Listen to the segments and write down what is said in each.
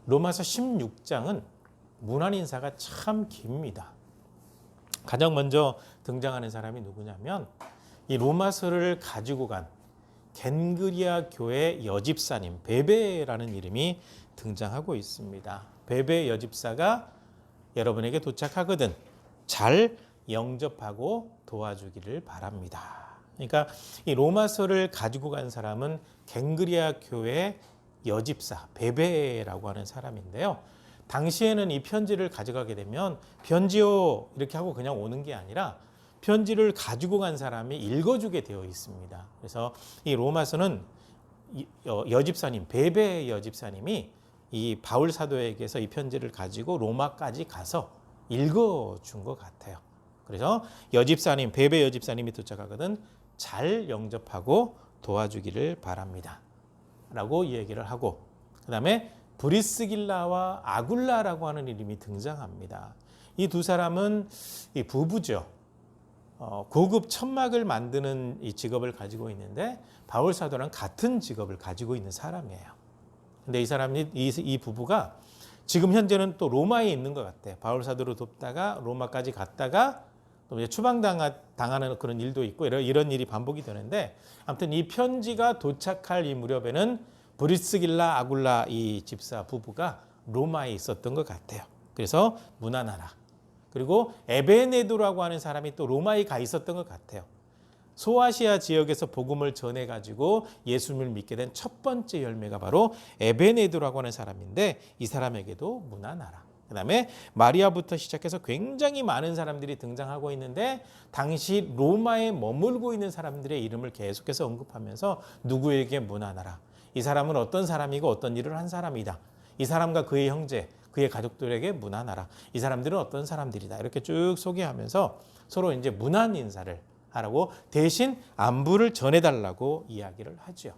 로마서 16장은 문안 인사가 참 깁니다. 가장 먼저 등장하는 사람이 누구냐면 이 로마서를 가지고 간 겐그리아 교회 여집사님 베베라는 이름이 등장하고 있습니다. 베베 여집사가 여러분에게 도착하거든 잘 영접하고 도와주기를 바랍니다. 그러니까 이 로마서를 가지고 간 사람은 겐그리아 교회 여집사 베베라고 하는 사람인데요. 당시에는 이 편지를 가져가게 되면 편지요 이렇게 하고 그냥 오는 게 아니라 편지를 가지고 간 사람이 읽어주게 되어 있습니다. 그래서 이 로마서는 여집사님 베베 여집사님이 이 바울 사도에게서 이 편지를 가지고 로마까지 가서 읽어준 것 같아요. 그래서 여집사님 베베 여집사님이 도착하거든 잘 영접하고 도와주기를 바랍니다 라고 얘기를 하고, 그 다음에 브리스길라와 아굴라라고 하는 이름이 등장합니다. 이 두 사람은 이 부부죠. 고급 천막을 만드는 이 직업을 가지고 있는데 바울 사도랑 같은 직업을 가지고 있는 사람이에요. 근데 이 사람이 이 부부가 지금 현재는 또 로마에 있는 것 같아요. 바울 사도를 돕다가 로마까지 갔다가 또 이제 추방당하는 그런 일도 있고 이런 일이 반복이 되는데, 아무튼 이 편지가 도착할 이 무렵에는 브리스길라 아굴라 이 집사 부부가 로마에 있었던 것 같아요. 그래서 문안하라. 그리고 에베네도라고 하는 사람이 또 로마에 가 있었던 것 같아요. 소아시아 지역에서 복음을 전해가지고 예수님을 믿게 된 첫 번째 열매가 바로 에베네도라고 하는 사람인데 이 사람에게도 문안하라. 그 다음에 마리아부터 시작해서 굉장히 많은 사람들이 등장하고 있는데 당시 로마에 머물고 있는 사람들의 이름을 계속해서 언급하면서 누구에게 문안하라. 이 사람은 어떤 사람이고 어떤 일을 한 사람이다. 이 사람과 그의 형제, 그의 가족들에게 문안하라. 이 사람들은 어떤 사람들이다. 이렇게 쭉 소개하면서 서로 이제 문안 인사를 하라고 대신 안부를 전해달라고 이야기를 하죠.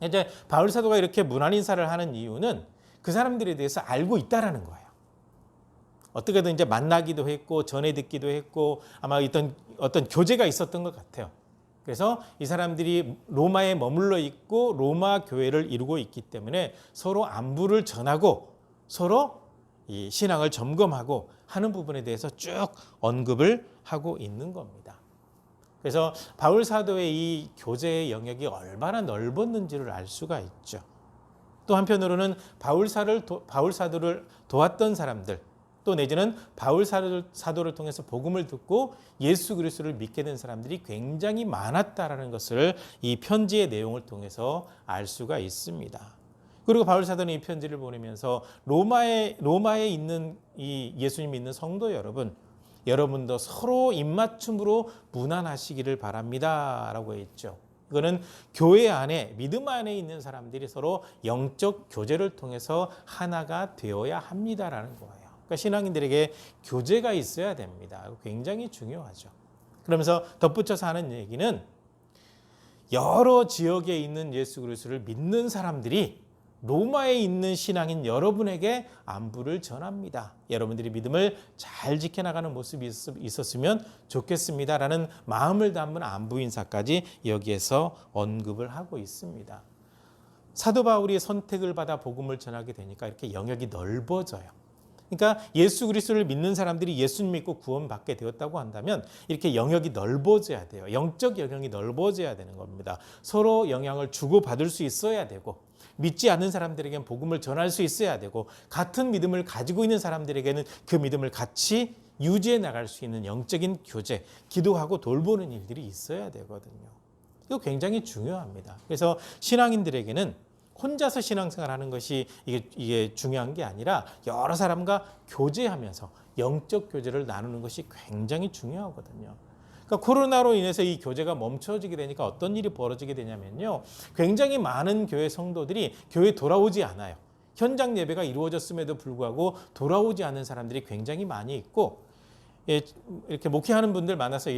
이제 바울 사도가 이렇게 문안 인사를 하는 이유는 그 사람들에 대해서 알고 있다라는 거예요. 어떻게든 이제 만나기도 했고 전해 듣기도 했고 아마 어떤 교제가 있었던 것 같아요. 그래서 이 사람들이 로마에 머물러 있고 로마 교회를 이루고 있기 때문에 서로 안부를 전하고 서로 이 신앙을 점검하고 하는 부분에 대해서 쭉 언급을 하고 있는 겁니다. 그래서 바울 사도의 이 교제의 영역이 얼마나 넓었는지를 알 수가 있죠. 또 한편으로는 바울 사도를 도왔던 사람들, 또 내지는 바울 사도를 통해서 복음을 듣고 예수 그리스도를 믿게 된 사람들이 굉장히 많았다라는 것을 이 편지의 내용을 통해서 알 수가 있습니다. 그리고 바울 사도는 이 편지를 보내면서 로마에 있는 이 예수님 믿는 성도 여러분도 서로 입맞춤으로 문안하시기를 바랍니다라고 했죠. 이거는 교회 안에 믿음 안에 있는 사람들이 서로 영적 교제를 통해서 하나가 되어야 합니다라는 거예요. 그러니까 신앙인들에게 교제가 있어야 됩니다. 굉장히 중요하죠. 그러면서 덧붙여서 하는 얘기는 여러 지역에 있는 예수 그리스도를 믿는 사람들이 로마에 있는 신앙인 여러분에게 안부를 전합니다. 여러분들이 믿음을 잘 지켜나가는 모습이 있었으면 좋겠습니다라는 마음을 담은 안부 인사까지 여기에서 언급을 하고 있습니다. 사도 바울이 선택을 받아 복음을 전하게 되니까 이렇게 영역이 넓어져요. 그러니까 예수 그리스도를 믿는 사람들이 예수님 믿고 구원받게 되었다고 한다면 이렇게 영역이 넓어져야 돼요. 영적 영역이 넓어져야 되는 겁니다. 서로 영향을 주고받을 수 있어야 되고 믿지 않는 사람들에게는 복음을 전할 수 있어야 되고 같은 믿음을 가지고 있는 사람들에게는 그 믿음을 같이 유지해 나갈 수 있는 영적인 교제, 기도하고 돌보는 일들이 있어야 되거든요. 이거 굉장히 중요합니다. 그래서 신앙인들에게는 혼자서 신앙생활하는 것이 이게 중요한 게 아니라 여러 사람과 교제하면서 영적 교제를 나누는 것이 굉장히 중요하거든요. 그러니까 코로나로 인해서 이 교제가 멈춰지게 되니까 어떤 일이 벌어지게 되냐면요. 굉장히 많은 교회 성도들이 교회에 돌아오지 않아요. 현장 예배가 이루어졌음에도 불구하고 돌아오지 않는 사람들이 굉장히 많이 있고 이렇게 목회하는 분들 만나서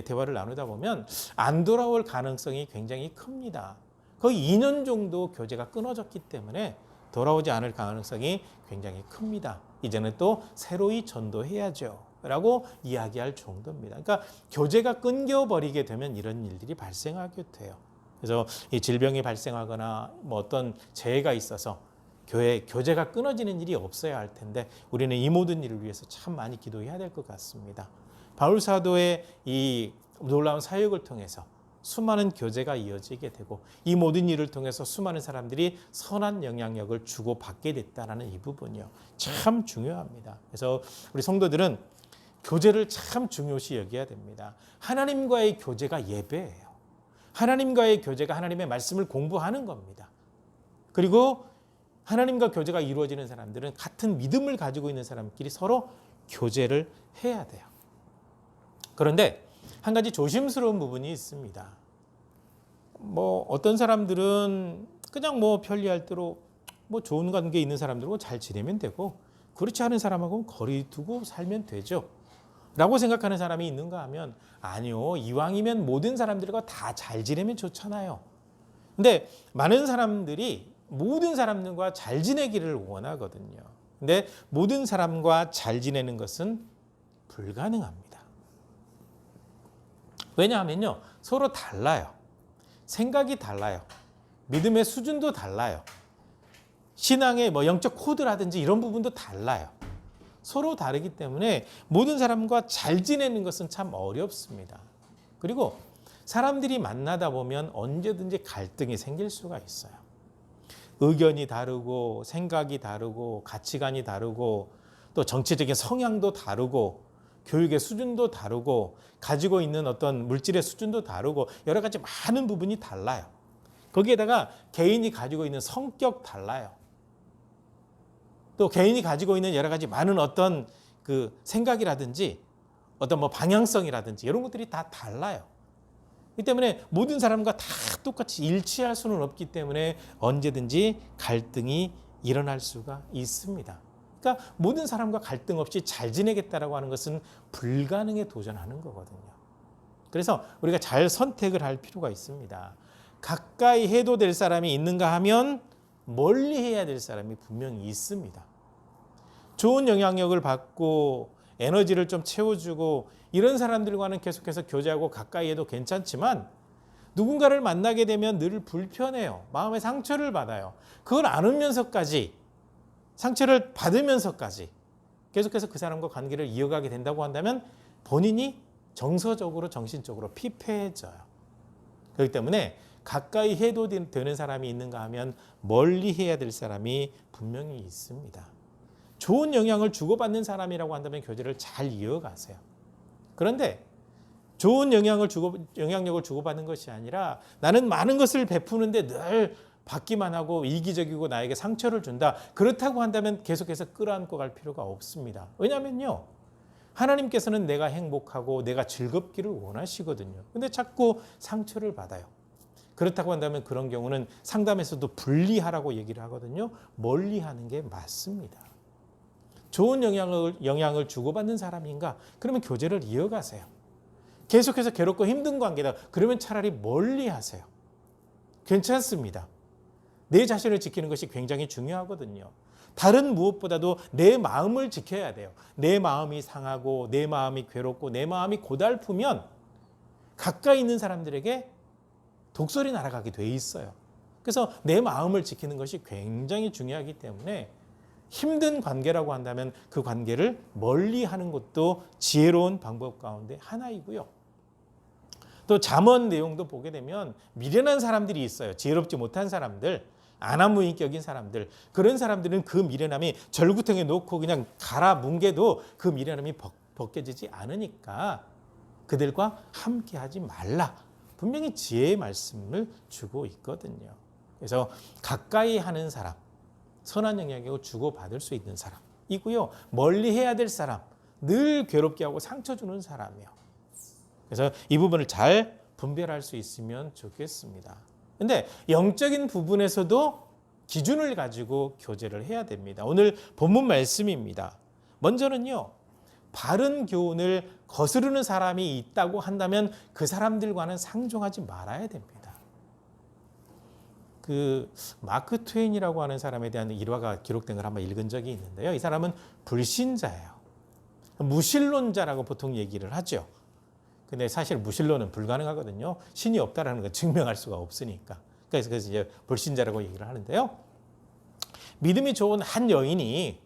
대화를 나누다 보면 안 돌아올 가능성이 굉장히 큽니다. 거의 2년 정도 교제가 끊어졌기 때문에 돌아오지 않을 가능성이 굉장히 큽니다. 이제는 또 새로이 전도해야죠 라고 이야기할 정도입니다. 그러니까 교제가 끊겨버리게 되면 이런 일들이 발생하게 돼요. 그래서 이 질병이 발생하거나 뭐 어떤 재해가 있어서 교제가 끊어지는 일이 없어야 할 텐데 우리는 이 모든 일을 위해서 참 많이 기도해야 될 것 같습니다. 바울 사도의 이 놀라운 사역을 통해서 수많은 교제가 이어지게 되고 이 모든 일을 통해서 수많은 사람들이 선한 영향력을 주고받게 됐다는 이 부분이요. 참 중요합니다. 그래서 우리 성도들은 교제를 참 중요시 여겨야 됩니다. 하나님과의 교제가 예배예요. 하나님과의 교제가 하나님의 말씀을 공부하는 겁니다. 그리고 하나님과 교제가 이루어지는 사람들은 같은 믿음을 가지고 있는 사람끼리 서로 교제를 해야 돼요. 그런데 한 가지 조심스러운 부분이 있습니다. 어떤 사람들은 그냥 편리할 대로 좋은 관계에 있는 사람들하고 잘 지내면 되고 그렇지 않은 사람하고는 거리 두고 살면 되죠. 라고 생각하는 사람이 있는가 하면 아니요. 이왕이면 모든 사람들과 다 잘 지내면 좋잖아요. 근데 많은 사람들이 모든 사람들과 잘 지내기를 원하거든요. 근데 모든 사람과 잘 지내는 것은 불가능합니다. 왜냐하면요. 서로 달라요. 생각이 달라요. 믿음의 수준도 달라요. 신앙의 영적 코드라든지 이런 부분도 달라요. 서로 다르기 때문에 모든 사람과 잘 지내는 것은 참 어렵습니다. 그리고 사람들이 만나다 보면 언제든지 갈등이 생길 수가 있어요. 의견이 다르고 생각이 다르고 가치관이 다르고 또 정치적인 성향도 다르고 교육의 수준도 다르고 가지고 있는 어떤 물질의 수준도 다르고 여러 가지 많은 부분이 달라요. 거기에다가 개인이 가지고 있는 성격 달라요. 또 개인이 가지고 있는 여러 가지 많은 어떤 그 생각이라든지 어떤 방향성이라든지 이런 것들이 다 달라요. 이 때문에 모든 사람과 다 똑같이 일치할 수는 없기 때문에 언제든지 갈등이 일어날 수가 있습니다. 그러니까 모든 사람과 갈등 없이 잘 지내겠다라고 하는 것은 불가능에 도전하는 거거든요. 그래서 우리가 잘 선택을 할 필요가 있습니다. 가까이 해도 될 사람이 있는가 하면 멀리 해야 될 사람이 분명히 있습니다. 좋은 영향력을 받고 에너지를 좀 채워주고 이런 사람들과는 계속해서 교제하고 가까이 해도 괜찮지만 누군가를 만나게 되면 늘 불편해요. 마음의 상처를 받아요. 그걸 안으면서까지 상처를 받으면서까지 계속해서 그 사람과 관계를 이어가게 된다고 한다면 본인이 정서적으로 정신적으로 피폐해져요. 그렇기 때문에 가까이 해도 되는 사람이 있는가 하면 멀리 해야 될 사람이 분명히 있습니다. 좋은 영향을 주고받는 사람이라고 한다면 교제를 잘 이어가세요. 그런데 좋은 영향력을 주고받는 것이 아니라 나는 많은 것을 베푸는데 늘 받기만 하고 이기적이고 나에게 상처를 준다. 그렇다고 한다면 계속해서 끌어안고 갈 필요가 없습니다. 왜냐하면요. 하나님께서는 내가 행복하고 내가 즐겁기를 원하시거든요. 근데 자꾸 상처를 받아요. 그렇다고 한다면 그런 경우는 상담에서도 분리하라고 얘기를 하거든요. 멀리하는 게 맞습니다. 좋은 영향을 주고받는 사람인가? 그러면 교제를 이어가세요. 계속해서 괴롭고 힘든 관계다. 그러면 차라리 멀리하세요. 괜찮습니다. 내 자신을 지키는 것이 굉장히 중요하거든요. 다른 무엇보다도 내 마음을 지켜야 돼요. 내 마음이 상하고 내 마음이 괴롭고 내 마음이 고달프면 가까이 있는 사람들에게 독설이 날아가게 돼 있어요. 그래서 내 마음을 지키는 것이 굉장히 중요하기 때문에 힘든 관계라고 한다면 그 관계를 멀리하는 것도 지혜로운 방법 가운데 하나이고요. 또 잠언 내용도 보게 되면 미련한 사람들이 있어요. 지혜롭지 못한 사람들, 안하무인격인 사람들. 그런 사람들은 그 미련함이 절구통에 놓고 그냥 갈아 뭉개도 그 미련함이 벗겨지지 않으니까 그들과 함께하지 말라. 분명히 지혜의 말씀을 주고 있거든요. 그래서 가까이 하는 사람, 선한 영향력을 주고받을 수 있는 사람이고요. 멀리 해야 될 사람, 늘 괴롭게 하고 상처 주는 사람이요. 그래서 이 부분을 잘 분별할 수 있으면 좋겠습니다. 근데 영적인 부분에서도 기준을 가지고 교제를 해야 됩니다. 오늘 본문 말씀입니다. 먼저는요. 바른 교훈을 거스르는 사람이 있다고 한다면 그 사람들과는 상종하지 말아야 됩니다. 그 마크 트웨인이라고 하는 사람에 대한 일화가 기록된 걸 한번 읽은 적이 있는데요. 이 사람은 불신자예요. 무신론자라고 보통 얘기를 하죠. 근데 사실 무신론은 불가능하거든요. 신이 없다라는 걸 증명할 수가 없으니까. 그래서 이제 불신자라고 얘기를 하는데요. 믿음이 좋은 한 여인이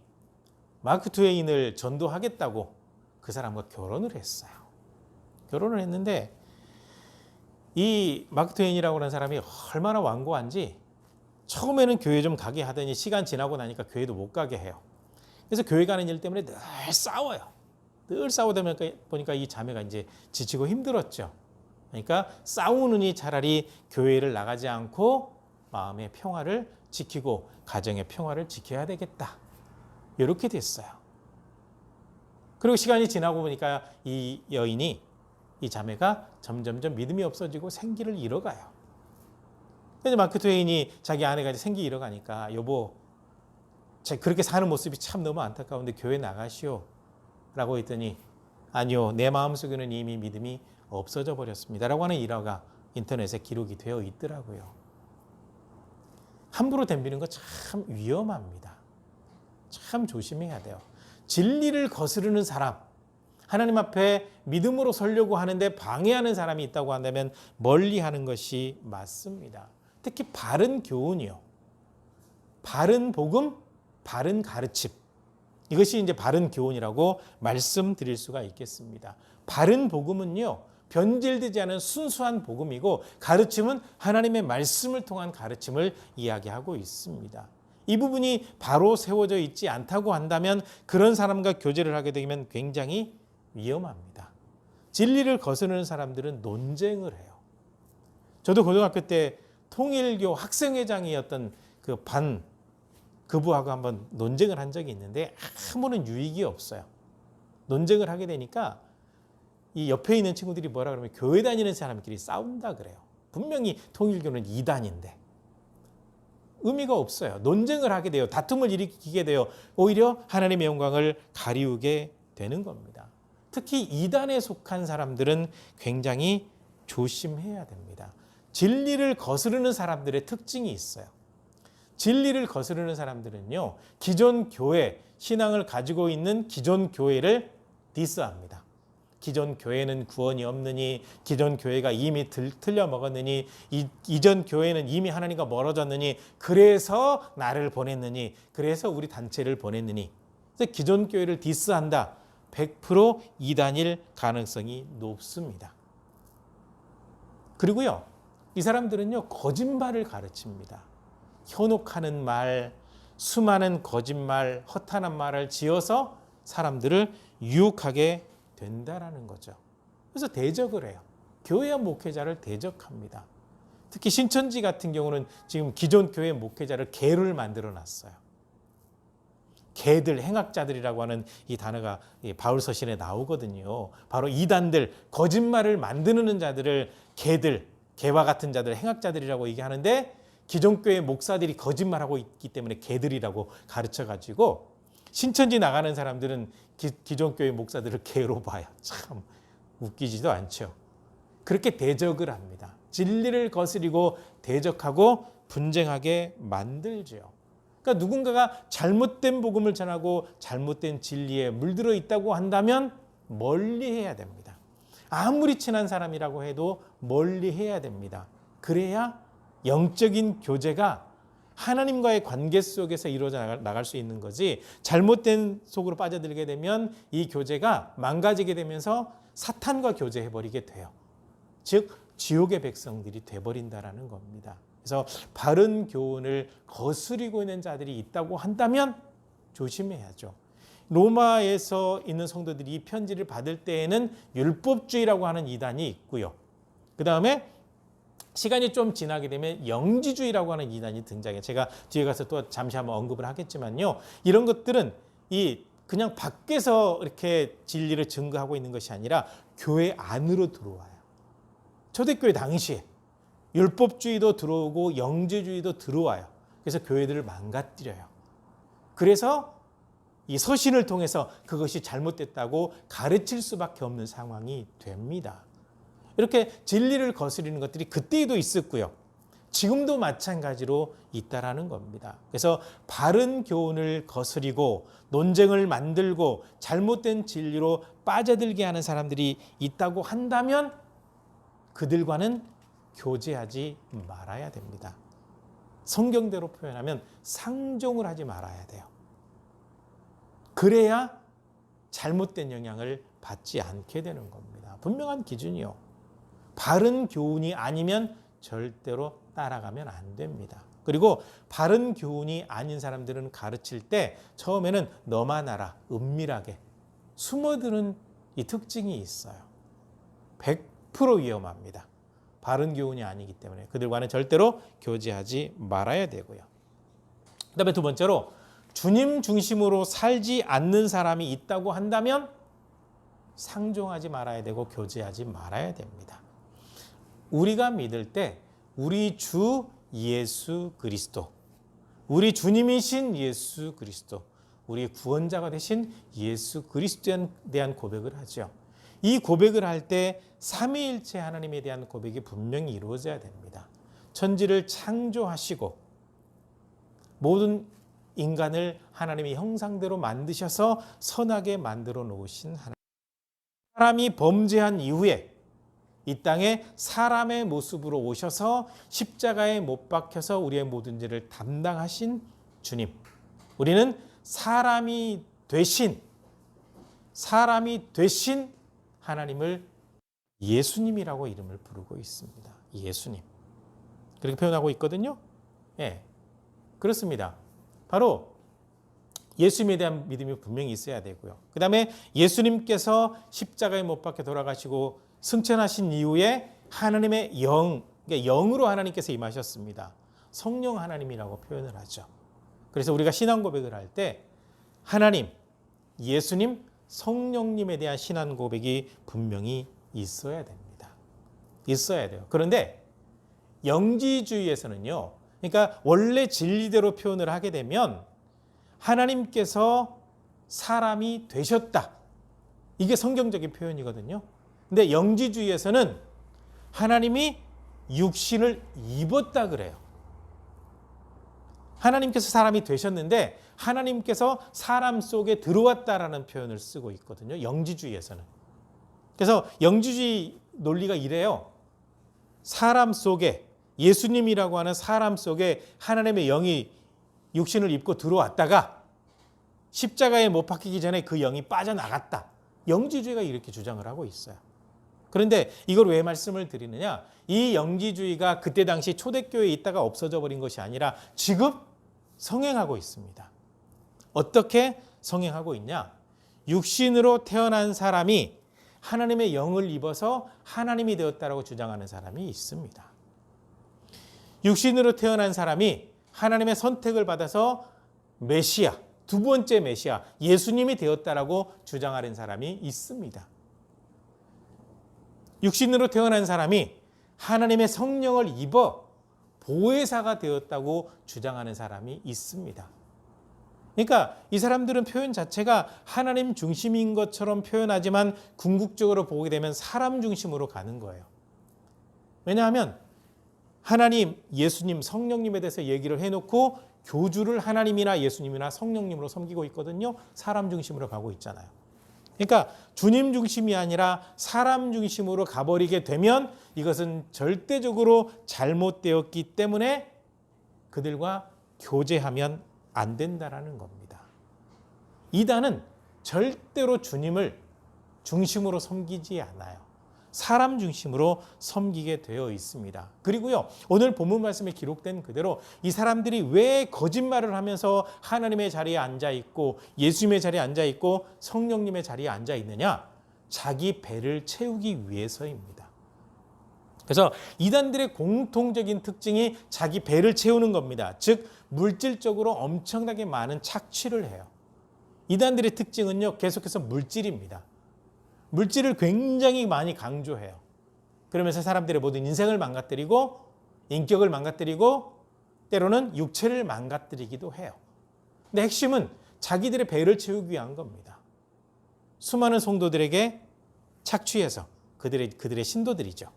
마크 트웨인을 전도하겠다고 그 사람과 결혼을 했어요. 결혼을 했는데 이 마크 트웨인이라고 하는 사람이 얼마나 완고한지 처음에는 교회 좀 가게 하더니 시간 지나고 나니까 교회도 못 가게 해요. 그래서 교회 가는 일 때문에 늘 싸워요. 늘 싸우다 보니까 이 자매가 이제 지치고 힘들었죠. 그러니까 싸우느니 차라리 교회를 나가지 않고 마음의 평화를 지키고 가정의 평화를 지켜야 되겠다. 이렇게 됐어요. 그리고 시간이 지나고 보니까 이 여인이, 이 자매가 점점점 믿음이 없어지고 생기를 잃어가요. 그래서 마크 트웨인이 자기 아내가 이제 생기 잃어가니까 여보, 그렇게 사는 모습이 참 너무 안타까운데 교회 나가시오 라고 했더니 아니요, 내 마음속에는 이미 믿음이 없어져 버렸습니다 라고 하는 일화가 인터넷에 기록이 되어 있더라고요. 함부로 덤비는 거 참 위험합니다. 참 조심해야 돼요. 진리를 거스르는 사람, 하나님 앞에 믿음으로 서려고 하는데 방해하는 사람이 있다고 한다면 멀리하는 것이 맞습니다. 특히 바른 교훈이요. 바른 복음, 바른 가르침. 이것이 이제 바른 교훈이라고 말씀드릴 수가 있겠습니다. 바른 복음은요, 변질되지 않은 순수한 복음이고 가르침은 하나님의 말씀을 통한 가르침을 이야기하고 있습니다. 이 부분이 바로 세워져 있지 않다고 한다면 그런 사람과 교제를 하게 되면 굉장히 위험합니다. 진리를 거스르는 사람들은 논쟁을 해요. 저도 고등학교 때 통일교 학생회장이었던 그부하고 한번 논쟁을 한 적이 있는데 아무런 유익이 없어요. 논쟁을 하게 되니까 이 옆에 있는 친구들이 뭐라 그러면 교회 다니는 사람끼리 싸운다 그래요. 분명히 통일교는 이단인데 의미가 없어요. 논쟁을 하게 돼요. 다툼을 일으키게 돼요. 오히려 하나님의 영광을 가리우게 되는 겁니다. 특히 이단에 속한 사람들은 굉장히 조심해야 됩니다. 진리를 거스르는 사람들의 특징이 있어요. 진리를 거스르는 사람들은요, 기존 교회, 신앙을 가지고 있는 기존 교회를 디스합니다. 기존 교회는 구원이 없느니, 기존 교회가 이미 틀려 먹었느니, 이전 교회는 이미 하나님과 멀어졌느니, 그래서 나를 보냈느니, 그래서 우리 단체를 보냈느니. 그래서 기존 교회를 디스한다. 100% 이단일 가능성이 높습니다. 그리고요, 이 사람들은요, 거짓말을 가르칩니다. 현혹하는 말, 수많은 거짓말, 허탄한 말을 지어서 사람들을 유혹하게 된다라는 거죠. 그래서 대적을 해요. 교회와 목회자를 대적합니다. 특히 신천지 같은 경우는 지금 기존 교회 목회자를 개를 만들어 놨어요. 개들, 행악자들이라고 하는 이 단어가 바울 서신에 나오거든요. 바로 이단들, 거짓말을 만드는 자들을 개들, 개와 같은 자들, 행악자들이라고 얘기하는데 기존 교회 목사들이 거짓말하고 있기 때문에 개들이라고 가르쳐가지고 신천지 나가는 사람들은 기존 교회 목사들을 개로 봐요. 참 웃기지도 않죠. 그렇게 대적을 합니다. 진리를 거스리고 대적하고 분쟁하게 만들죠. 그러니까 누군가가 잘못된 복음을 전하고 잘못된 진리에 물들어 있다고 한다면 멀리해야 됩니다. 아무리 친한 사람이라고 해도 멀리해야 됩니다. 그래야 영적인 교제가 하나님과의 관계 속에서 이루어져 나갈 수 있는 거지, 잘못된 속으로 빠져들게 되면 이 교제가 망가지게 되면서 사탄과 교제해버리게 돼요. 즉 지옥의 백성들이 돼버린다라는 겁니다. 그래서 바른 교훈을 거스리고 있는 자들이 있다고 한다면 조심해야죠. 로마에서 있는 성도들이 이 편지를 받을 때에는 율법주의라고 하는 이단이 있고요. 그 다음에 시간이 좀 지나게 되면 영지주의라고 하는 이단이 등장해요. 제가 뒤에 가서 또 잠시 한번 언급을 하겠지만요. 이런 것들은 그냥 밖에서 이렇게 진리를 증거하고 있는 것이 아니라 교회 안으로 들어와요. 초대교회 당시에 율법주의도 들어오고 영지주의도 들어와요. 그래서 교회들을 망가뜨려요. 그래서 이 서신을 통해서 그것이 잘못됐다고 가르칠 수밖에 없는 상황이 됩니다. 이렇게 진리를 거스리는 것들이 그때에도 있었고요. 지금도 마찬가지로 있다라는 겁니다. 그래서 바른 교훈을 거스리고 논쟁을 만들고 잘못된 진리로 빠져들게 하는 사람들이 있다고 한다면 그들과는 교제하지 말아야 됩니다. 성경대로 표현하면 상종을 하지 말아야 돼요. 그래야 잘못된 영향을 받지 않게 되는 겁니다. 분명한 기준이요. 바른 교훈이 아니면 절대로 따라가면 안 됩니다. 그리고 바른 교훈이 아닌 사람들은 가르칠 때 처음에는 너만 알아, 은밀하게 숨어드는 이 특징이 있어요. 100% 위험합니다. 바른 교훈이 아니기 때문에 그들과는 절대로 교제하지 말아야 되고요. 그다음에 두 번째로 주님 중심으로 살지 않는 사람이 있다고 한다면 상종하지 말아야 되고 교제하지 말아야 됩니다. 우리가 믿을 때 우리 주 예수 그리스도, 우리 주님이신 예수 그리스도, 우리 구원자가 되신 예수 그리스도에 대한 고백을 하죠. 이 고백을 할 때 삼위일체 하나님에 대한 고백이 분명히 이루어져야 됩니다. 천지를 창조하시고 모든 인간을 하나님의 형상대로 만드셔서 선하게 만들어 놓으신 하나님. 사람이 범죄한 이후에 이 땅에 사람의 모습으로 오셔서 십자가에 못 박혀서 우리의 모든 죄를 담당하신 주님. 우리는 사람이 되신 하나님을 예수님이라고 이름을 부르고 있습니다. 예수님. 그렇게 표현하고 있거든요. 예, 그렇습니다. 바로 예수님에 대한 믿음이 분명히 있어야 되고요. 그 다음에 예수님께서 십자가에 못 박혀 돌아가시고 승천하신 이후에 하나님의 영으로 하나님께서 임하셨습니다. 성령 하나님이라고 표현을 하죠. 그래서 우리가 신앙 고백을 할 때 하나님, 예수님, 성령님에 대한 신앙 고백이 분명히 있어야 됩니다. 있어야 돼요. 그런데 영지주의에서는요, 그러니까 원래 진리대로 표현을 하게 되면 하나님께서 사람이 되셨다. 이게 성경적인 표현이거든요. 근데 영지주의에서는 하나님이 육신을 입었다 그래요. 하나님께서 사람이 되셨는데 하나님께서 사람 속에 들어왔다라는 표현을 쓰고 있거든요. 영지주의에서는. 그래서 영지주의 논리가 이래요. 사람 속에, 예수님이라고 하는 사람 속에 하나님의 영이 육신을 입고 들어왔다가 십자가에 못 박히기 전에 그 영이 빠져나갔다. 영지주의가 이렇게 주장을 하고 있어요. 그런데 이걸 왜 말씀을 드리느냐? 이 영지주의가 그때 당시 초대교회에 있다가 없어져 버린 것이 아니라 지금 성행하고 있습니다. 어떻게 성행하고 있냐? 육신으로 태어난 사람이 하나님의 영을 입어서 하나님이 되었다라고 주장하는 사람이 있습니다. 육신으로 태어난 사람이 하나님의 선택을 받아서 메시아, 두 번째 메시아, 예수님이 되었다라고 주장하는 사람이 있습니다. 육신으로 태어난 사람이 하나님의 성령을 입어 보혜사가 되었다고 주장하는 사람이 있습니다. 그러니까 이 사람들은 표현 자체가 하나님 중심인 것처럼 표현하지만 궁극적으로 보게 되면 사람 중심으로 가는 거예요. 왜냐하면 하나님, 예수님, 성령님에 대해서 얘기를 해놓고 교주를 하나님이나 예수님이나 성령님으로 섬기고 있거든요. 사람 중심으로 가고 있잖아요. 그러니까 주님 중심이 아니라 사람 중심으로 가버리게 되면 이것은 절대적으로 잘못되었기 때문에 그들과 교제하면 안 된다라는 겁니다. 이단은 절대로 주님을 중심으로 섬기지 않아요. 사람 중심으로 섬기게 되어 있습니다. 그리고요, 오늘 본문 말씀에 기록된 그대로 이 사람들이 왜 거짓말을 하면서 하나님의 자리에 앉아 있고 예수님의 자리에 앉아 있고 성령님의 자리에 앉아 있느냐? 자기 배를 채우기 위해서입니다. 그래서 이단들의 공통적인 특징이 자기 배를 채우는 겁니다. 즉 물질적으로 엄청나게 많은 착취를 해요. 이단들의 특징은요, 계속해서 물질입니다. 물질을 굉장히 많이 강조해요. 그러면서 사람들의 모든 인생을 망가뜨리고 인격을 망가뜨리고 때로는 육체를 망가뜨리기도 해요. 근데 핵심은 자기들의 배를 채우기 위한 겁니다. 수많은 성도들에게 착취해서 그들의 신도들이죠.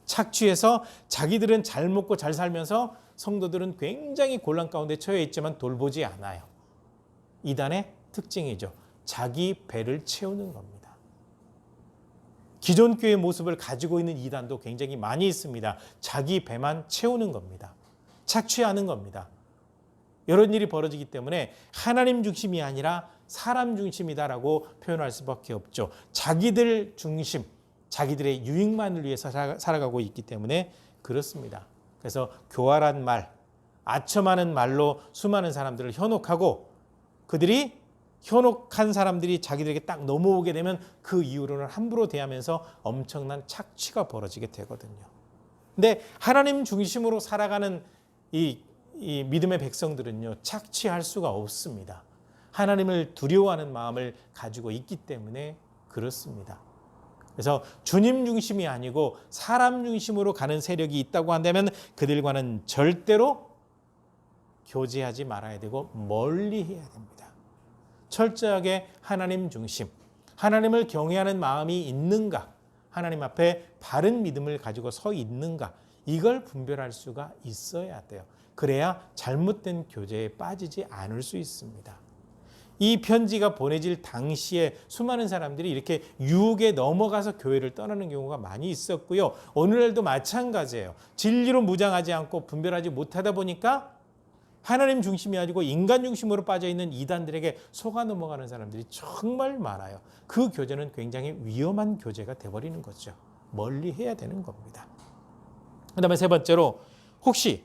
착취해서 자기들은 잘 먹고 잘 살면서 성도들은 굉장히 곤란 가운데 처해 있지만 돌보지 않아요. 이단의 특징이죠. 자기 배를 채우는 겁니다. 기존 교회의 모습을 가지고 있는 이단도 굉장히 많이 있습니다. 자기 배만 채우는 겁니다. 착취하는 겁니다. 이런 일이 벌어지기 때문에 하나님 중심이 아니라 사람 중심이다라고 표현할 수밖에 없죠. 자기들 중심, 자기들의 유익만을 위해서 살아가고 있기 때문에 그렇습니다. 그래서 교활한 말, 아첨하는 말로 수많은 사람들을 현혹하고, 그들이 현혹한 사람들이 자기들에게 딱 넘어오게 되면 그 이후로는 함부로 대하면서 엄청난 착취가 벌어지게 되거든요. 근데 하나님 중심으로 살아가는 이 믿음의 백성들은요, 착취할 수가 없습니다. 하나님을 두려워하는 마음을 가지고 있기 때문에 그렇습니다. 그래서 주님 중심이 아니고 사람 중심으로 가는 세력이 있다고 한다면 그들과는 절대로 교제하지 말아야 되고 멀리 해야 됩니다. 철저하게 하나님 중심, 하나님을 경외하는 마음이 있는가, 하나님 앞에 바른 믿음을 가지고 서 있는가, 이걸 분별할 수가 있어야 돼요. 그래야 잘못된 교제에 빠지지 않을 수 있습니다. 이 편지가 보내질 당시에 수많은 사람들이 이렇게 유혹에 넘어가서 교회를 떠나는 경우가 많이 있었고요. 오늘날도 마찬가지예요. 진리로 무장하지 않고 분별하지 못하다 보니까 하나님 중심이 아니고 인간 중심으로 빠져있는 이단들에게 속아 넘어가는 사람들이 정말 많아요. 그 교제는 굉장히 위험한 교제가 돼버리는 거죠. 멀리 해야 되는 겁니다. 그 다음에 세 번째로, 혹시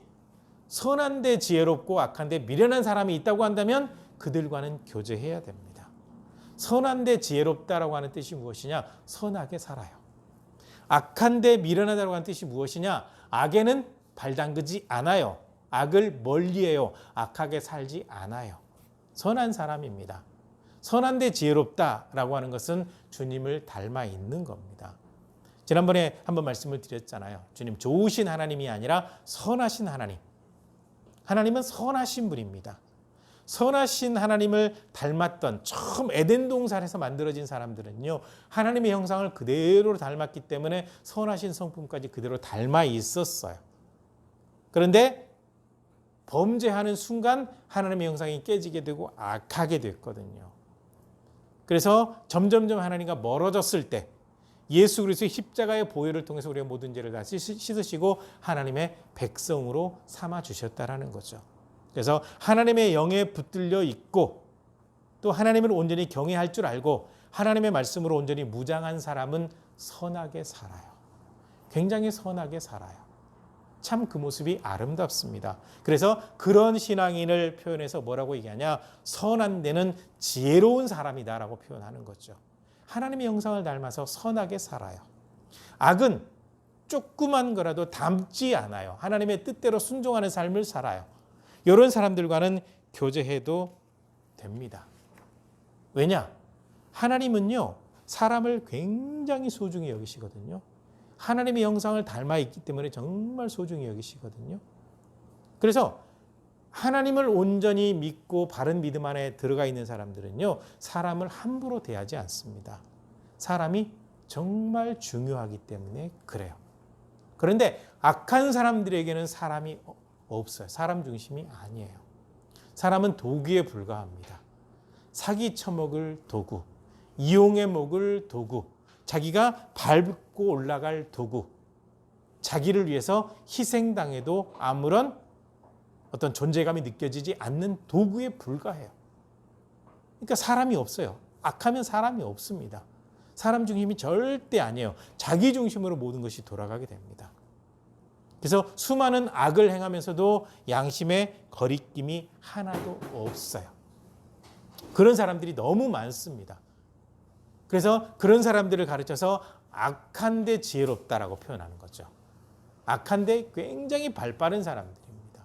선한데 지혜롭고 악한데 미련한 사람이 있다고 한다면 그들과는 교제해야 됩니다. 선한데 지혜롭다라고 하는 뜻이 무엇이냐? 선하게 살아요. 악한데 미련하다라고 하는 뜻이 무엇이냐? 악에는 발담그지 않아요. 악을 멀리해요. 악하게 살지 않아요. 선한 사람입니다. 선한데 지혜롭다라고 하는 것은 주님을 닮아 있는 겁니다. 지난번에 한번 말씀을 드렸잖아요. 주님 좋으신 하나님이 아니라 선하신 하나님. 하나님은 선하신 분입니다. 선하신 하나님을 닮았던 처음 에덴 동산에서 만들어진 사람들은요, 하나님의 형상을 그대로 닮았기 때문에 선하신 성품까지 그대로 닮아 있었어요. 그런데 범죄하는 순간 하나님의 형상이 깨지게 되고 악하게 됐거든요. 그래서 점점점 하나님과 멀어졌을 때 예수 그리스도의 십자가의 보혈을 통해서 우리의 모든 죄를 다 씻으시고 하나님의 백성으로 삼아 주셨다라는 거죠. 그래서 하나님의 영에 붙들려 있고 또 하나님을 온전히 경외할 줄 알고 하나님의 말씀으로 온전히 무장한 사람은 선하게 살아요. 굉장히 선하게 살아요. 참 그 모습이 아름답습니다. 그래서 그런 신앙인을 표현해서 뭐라고 얘기하냐? 선한 데는 지혜로운 사람이다라고 표현하는 거죠. 하나님의 형상을 닮아서 선하게 살아요. 악은 조그만 거라도 담지 않아요. 하나님의 뜻대로 순종하는 삶을 살아요. 이런 사람들과는 교제해도 됩니다. 왜냐? 하나님은요, 사람을 굉장히 소중히 여기시거든요. 하나님의 형상을 닮아 있기 때문에 정말 소중히 여기시거든요. 그래서 하나님을 온전히 믿고 바른 믿음 안에 들어가 있는 사람들은요, 사람을 함부로 대하지 않습니다. 사람이 정말 중요하기 때문에 그래요. 그런데 악한 사람들에게는 사람이 없어요. 사람 중심이 아니에요. 사람은 도구에 불과합니다. 사기 쳐먹을 도구, 이용해 먹을 도구, 자기가 밟고 올라갈 도구, 자기를 위해서 희생당해도 아무런 어떤 존재감이 느껴지지 않는 도구에 불과해요. 그러니까 사람이 없어요. 악하면 사람이 없습니다. 사람 중심이 절대 아니에요. 자기 중심으로 모든 것이 돌아가게 됩니다. 그래서 수많은 악을 행하면서도 양심의 거리낌이 하나도 없어요. 그런 사람들이 너무 많습니다. 그래서 그런 사람들을 가르쳐서 악한데 지혜롭다라고 표현하는 거죠. 악한데 굉장히 발빠른 사람들입니다.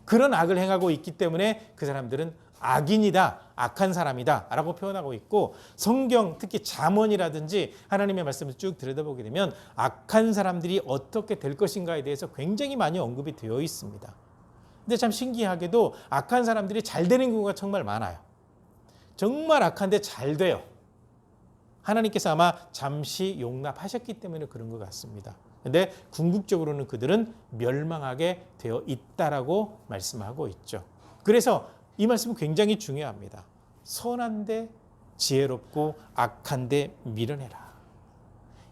그런 악을 행하고 있기 때문에 그 사람들은 악인이다, 악한 사람이다 라고 표현하고 있고, 성경 특히 잠언이라든지 하나님의 말씀을 쭉 들여다보게 되면 악한 사람들이 어떻게 될 것인가에 대해서 굉장히 많이 언급이 되어 있습니다. 근데 참 신기하게도 악한 사람들이 잘 되는 경우가 정말 많아요. 정말 악한데 잘 돼요. 하나님께서 아마 잠시 용납하셨기 때문에 그런 것 같습니다. 그런데 궁극적으로는 그들은 멸망하게 되어 있다라고 말씀하고 있죠. 그래서 이 말씀은 굉장히 중요합니다. 선한데 지혜롭고 악한데 미련해라.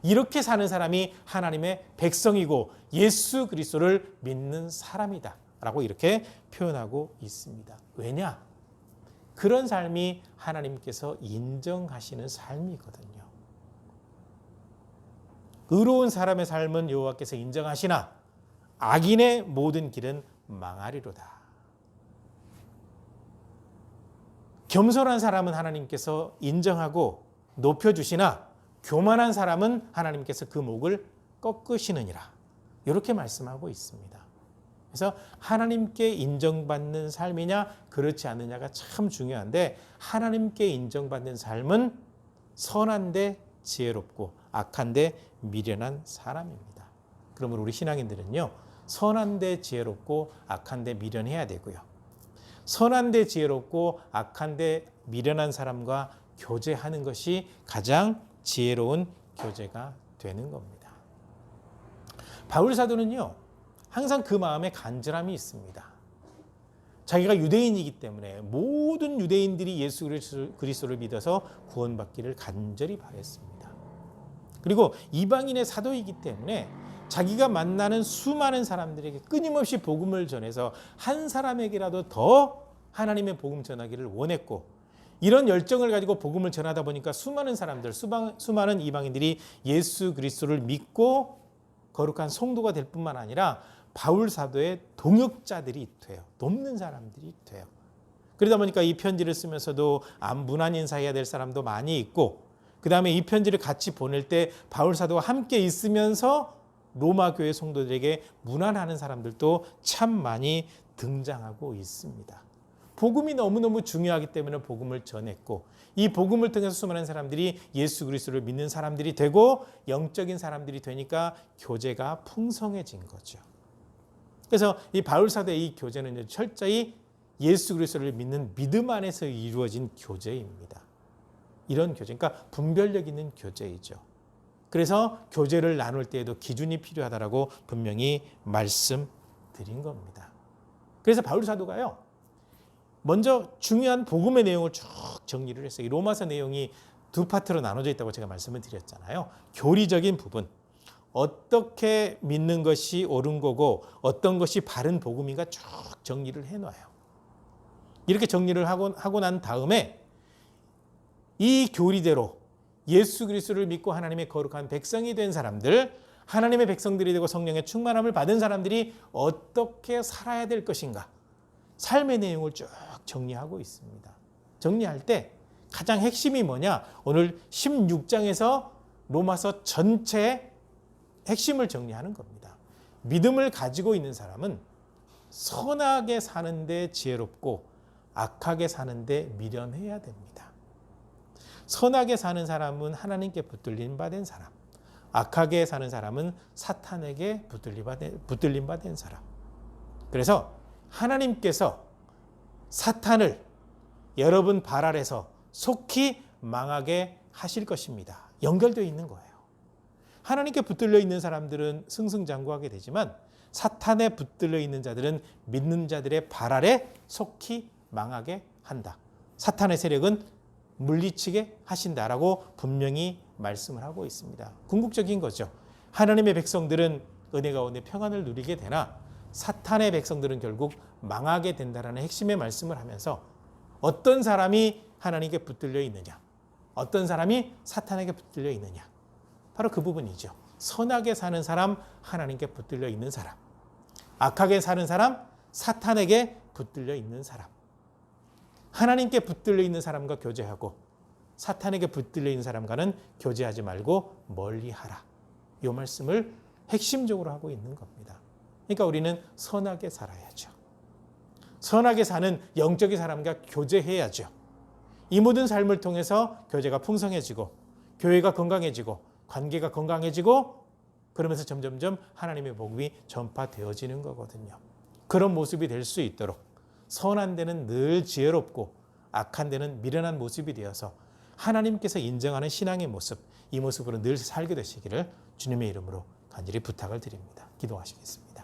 이렇게 사는 사람이 하나님의 백성이고 예수 그리스도를 믿는 사람이다 라고 이렇게 표현하고 있습니다. 왜냐? 그런 삶이 하나님께서 인정하시는 삶이거든요. 의로운 사람의 삶은 여호와께서 인정하시나 악인의 모든 길은 망하리로다. 겸손한 사람은 하나님께서 인정하고 높여주시나 교만한 사람은 하나님께서 그 목을 꺾으시느니라. 이렇게 말씀하고 있습니다. 그래서 하나님께 인정받는 삶이냐 그렇지 않느냐가 참 중요한데, 하나님께 인정받는 삶은 선한데 지혜롭고 악한데 미련한 사람입니다. 그러면 우리 신앙인들은요, 선한데 지혜롭고 악한데 미련해야 되고요, 선한데 지혜롭고 악한데 미련한 사람과 교제하는 것이 가장 지혜로운 교제가 되는 겁니다. 바울 사도는요, 항상 그 마음에 간절함이 있습니다. 자기가 유대인이기 때문에 모든 유대인들이 예수 그리스도를 믿어서 구원받기를 간절히 바랬습니다. 그리고 이방인의 사도이기 때문에 자기가 만나는 수많은 사람들에게 끊임없이 복음을 전해서 한 사람에게라도 더 하나님의 복음 전하기를 원했고, 이런 열정을 가지고 복음을 전하다 보니까 수많은 사람들, 수많은 이방인들이 예수 그리스도를 믿고 거룩한 성도가 될 뿐만 아니라 바울 사도의 동역자들이 돼요. 돕는 사람들이 돼요. 그러다 보니까 이 편지를 쓰면서도 무난 인사해야 될 사람도 많이 있고, 그 다음에 이 편지를 같이 보낼 때 바울 사도와 함께 있으면서 로마 교회 성도들에게 문안하는 사람들도 참 많이 등장하고 있습니다. 복음이 너무너무 중요하기 때문에 복음을 전했고, 이 복음을 통해서 수많은 사람들이 예수 그리스도를 믿는 사람들이 되고 영적인 사람들이 되니까 교제가 풍성해진 거죠. 그래서 이 바울 사도의 이 교제는 철저히 예수 그리스도를 믿는 믿음 안에서 이루어진 교제입니다. 이런 교제, 그러니까 분별력 있는 교제이죠. 그래서 교제를 나눌 때에도 기준이 필요하다라고 분명히 말씀드린 겁니다. 그래서 바울 사도가요, 먼저 중요한 복음의 내용을 쭉 정리를 했어요. 이 로마서 내용이 두 파트로 나눠져 있다고 제가 말씀을 드렸잖아요. 교리적인 부분, 어떻게 믿는 것이 옳은 거고 어떤 것이 바른 복음인가 쭉 정리를 해놔요. 이렇게 정리를 하고 난 다음에 이 교리대로 예수 그리스도를 믿고 하나님의 거룩한 백성이 된 사람들, 하나님의 백성들이 되고 성령의 충만함을 받은 사람들이 어떻게 살아야 될 것인가, 삶의 내용을 쭉 정리하고 있습니다. 정리할 때 가장 핵심이 뭐냐? 오늘 16장에서 로마서 전체의 핵심을 정리하는 겁니다. 믿음을 가지고 있는 사람은 선하게 사는데 지혜롭고 악하게 사는데 미련해야 됩니다. 선하게 사는 사람은 하나님께 붙들림 받은 사람, 악하게 사는 사람은 사탄에게 붙들림 받은 사람. 그래서 하나님께서 사탄을 여러분 발 아래서 속히 망하게 하실 것입니다. 연결되어 있는 거예요. 하나님께 붙들려 있는 사람들은 승승장구하게 되지만 사탄에 붙들려 있는 자들은 믿는 자들의 발 아래 속히 망하게 한다. 사탄의 세력은 물리치게 하신다라고 분명히 말씀을 하고 있습니다. 궁극적인 거죠. 하나님의 백성들은 은혜 가운데 평안을 누리게 되나 사탄의 백성들은 결국 망하게 된다라는 핵심의 말씀을 하면서 어떤 사람이 하나님께 붙들려 있느냐, 어떤 사람이 사탄에게 붙들려 있느냐, 바로 그 부분이죠. 선하게 사는 사람, 하나님께 붙들려 있는 사람, 악하게 사는 사람, 사탄에게 붙들려 있는 사람. 하나님께 붙들려 있는 사람과 교제하고 사탄에게 붙들려 있는 사람과는 교제하지 말고 멀리하라. 이 말씀을 핵심적으로 하고 있는 겁니다. 그러니까 우리는 선하게 살아야죠. 선하게 사는 영적인 사람과 교제해야죠. 이 모든 삶을 통해서 교제가 풍성해지고 교회가 건강해지고 관계가 건강해지고 그러면서 점점점 하나님의 복음이 전파되어지는 거거든요. 그런 모습이 될 수 있도록 선한 데는 늘 지혜롭고 악한 데는 미련한 모습이 되어서 하나님께서 인정하는 신앙의 모습, 이 모습으로 늘 살게 되시기를 주님의 이름으로 간절히 부탁을 드립니다. 기도하시겠습니다.